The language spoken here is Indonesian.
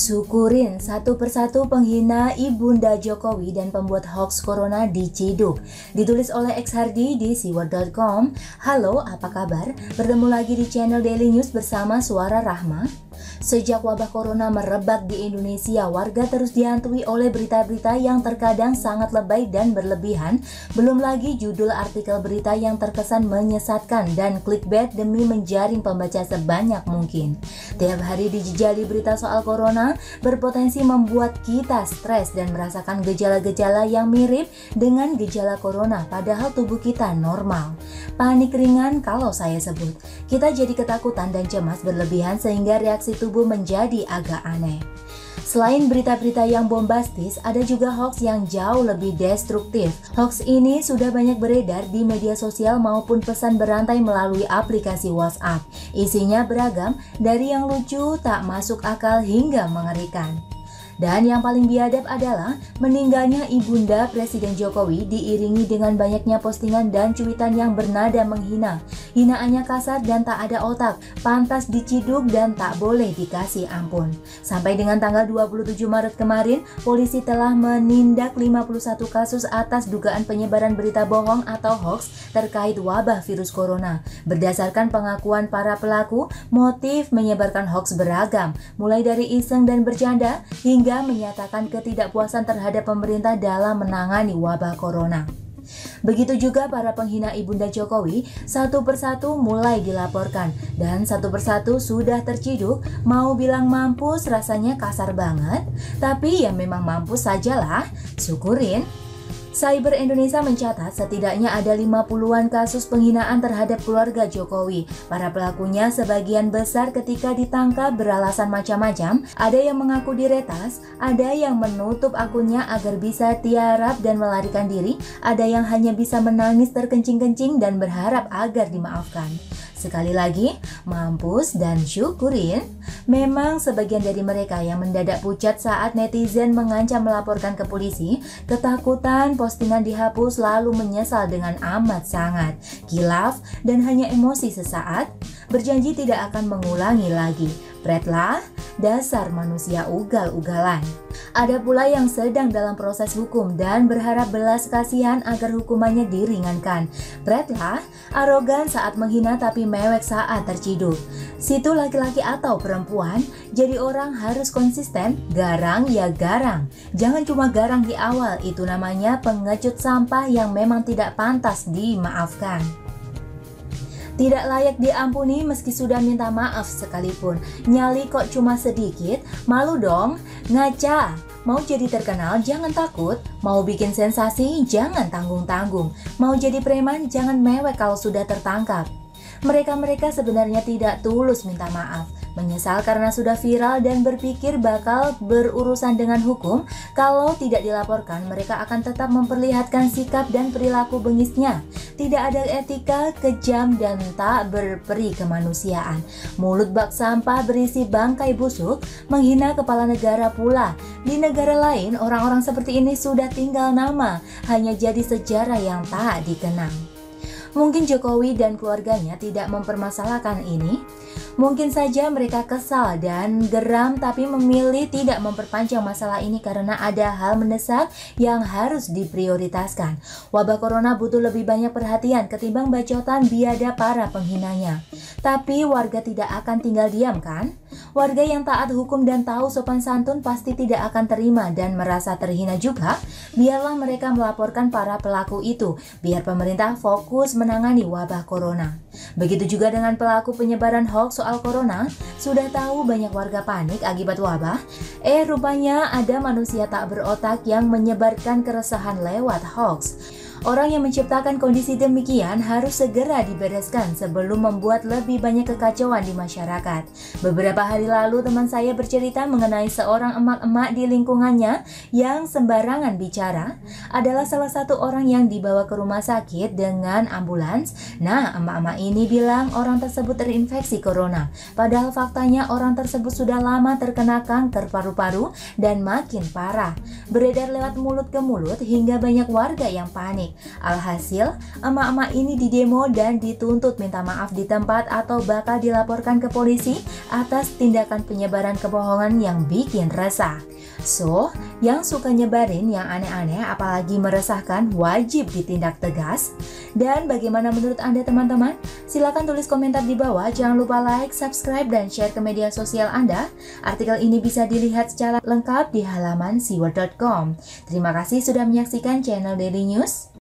Syukurin satu persatu penghina Ibunda Jokowi dan pembuat hoax corona diciduk. Ditulis oleh X Hardy di siwar.com. Halo, apa kabar? Bertemu lagi di channel Daily News bersama Suara Rahma. Sejak wabah corona merebak di Indonesia, warga terus dihantui oleh berita-berita yang terkadang sangat lebay dan berlebihan. Belum lagi judul artikel berita yang terkesan menyesatkan dan clickbait demi menjaring pembaca sebanyak mungkin. Tiap hari dijejali berita soal corona berpotensi membuat kita stres dan merasakan gejala-gejala yang mirip dengan gejala corona, padahal tubuh kita normal. Panik ringan kalau saya sebut. Kita jadi ketakutan dan cemas berlebihan sehingga reaksi tubuh menjadi agak aneh. Selain berita-berita yang bombastis, ada juga hoax yang jauh lebih destruktif. Hoax ini sudah banyak beredar di media sosial maupun pesan berantai melalui aplikasi WhatsApp. Isinya beragam, dari yang lucu, tak masuk akal hingga mengerikan. Dan yang paling biadab adalah meninggalnya Ibunda Presiden Jokowi diiringi dengan banyaknya postingan dan cuitan yang bernada menghina. Hinaannya kasar dan tak ada otak, pantas diciduk dan tak boleh dikasih ampun. Sampai dengan tanggal 27 Maret kemarin, polisi telah menindak 51 kasus atas dugaan penyebaran berita bohong atau hoax terkait wabah virus corona. Berdasarkan pengakuan para pelaku, motif menyebarkan hoax beragam, mulai dari iseng dan bercanda hingga menyatakan ketidakpuasan terhadap pemerintah dalam menangani wabah corona. Begitu juga para penghina Ibunda Jokowi, satu persatu mulai dilaporkan dan satu persatu sudah terciduk. Mau bilang mampus rasanya kasar banget, tapi ya memang mampus sajalah, syukurin. Cyber Indonesia mencatat setidaknya ada 50-an kasus penghinaan terhadap keluarga Jokowi. Para pelakunya sebagian besar ketika ditangkap beralasan macam-macam. Ada yang mengaku diretas, ada yang menutup akunnya agar bisa tiarap dan melarikan diri, ada yang hanya bisa menangis terkencing-kencing dan berharap agar dimaafkan. Sekali lagi, mampus dan syukurin. Memang sebagian dari mereka yang mendadak pucat saat netizen mengancam melaporkan ke polisi, ketakutan, postingan dihapus lalu menyesal dengan amat sangat, kilaf dan hanya emosi sesaat, berjanji tidak akan mengulangi lagi. Pretlah, dasar manusia ugal-ugalan. Ada pula yang sedang dalam proses hukum dan berharap belas kasihan agar hukumannya diringankan. Pretlah, arogan saat menghina tapi mewek saat terciduk. Situ laki-laki atau perempuan, jadi orang harus konsisten, garang ya garang. Jangan cuma garang di awal, itu namanya pengecut sampah yang memang tidak pantas dimaafkan. Tidak layak diampuni meski sudah minta maaf sekalipun. Nyali kok cuma sedikit, malu dong. Ngaca, mau jadi terkenal jangan takut. Mau bikin sensasi jangan tanggung-tanggung. Mau jadi preman jangan mewek kalau sudah tertangkap. Mereka-mereka sebenarnya tidak tulus minta maaf, menyesal karena sudah viral dan berpikir bakal berurusan dengan hukum. Kalau tidak dilaporkan, mereka akan tetap memperlihatkan sikap dan perilaku bengisnya. Tidak ada etika, kejam dan tak berperi kemanusiaan. Mulut bak sampah berisi bangkai busuk, menghina kepala negara pula. Di negara lain, orang-orang seperti ini sudah tinggal nama, hanya jadi sejarah yang tak dikenang. Mungkin Jokowi dan keluarganya tidak mempermasalahkan ini. Mungkin saja mereka kesal dan geram tapi memilih tidak memperpanjang masalah ini karena ada hal mendesak yang harus diprioritaskan. Wabah corona butuh lebih banyak perhatian ketimbang bacotan biadab para penghinanya. Tapi warga tidak akan tinggal diam kan? Warga yang taat hukum dan tahu sopan santun pasti tidak akan terima dan merasa terhina juga. Biarlah mereka melaporkan para pelaku itu, biar pemerintah fokus menangani wabah corona. Begitu juga dengan pelaku penyebaran hoax soal corona. Sudah tahu banyak warga panik akibat wabah. Rupanya ada manusia tak berotak yang menyebarkan keresahan lewat hoax. Orang yang menciptakan kondisi demikian harus segera dibereskan sebelum membuat lebih banyak kekacauan di masyarakat. Beberapa hari lalu teman saya bercerita mengenai seorang emak-emak di lingkungannya yang sembarangan bicara. Adalah salah satu orang yang dibawa ke rumah sakit dengan ambulans. Nah, emak-emak ini bilang orang tersebut terinfeksi corona. Padahal faktanya orang tersebut sudah lama terkena kanker paru-paru dan makin parah. Beredar lewat mulut ke mulut hingga banyak warga yang panik. panik. Alhasil, emak-emak ini didemo dan dituntut minta maaf di tempat atau bakal dilaporkan ke polisi atas tindakan penyebaran kebohongan yang bikin resah. So, yang suka nyebarin yang aneh-aneh apalagi meresahkan wajib ditindak tegas. Dan bagaimana menurut Anda teman-teman? Silahkan tulis komentar di bawah, jangan lupa like, subscribe, dan share ke media sosial Anda. Artikel ini bisa dilihat secara lengkap di halaman siwar.com. Terima kasih sudah menyaksikan channel Daily News.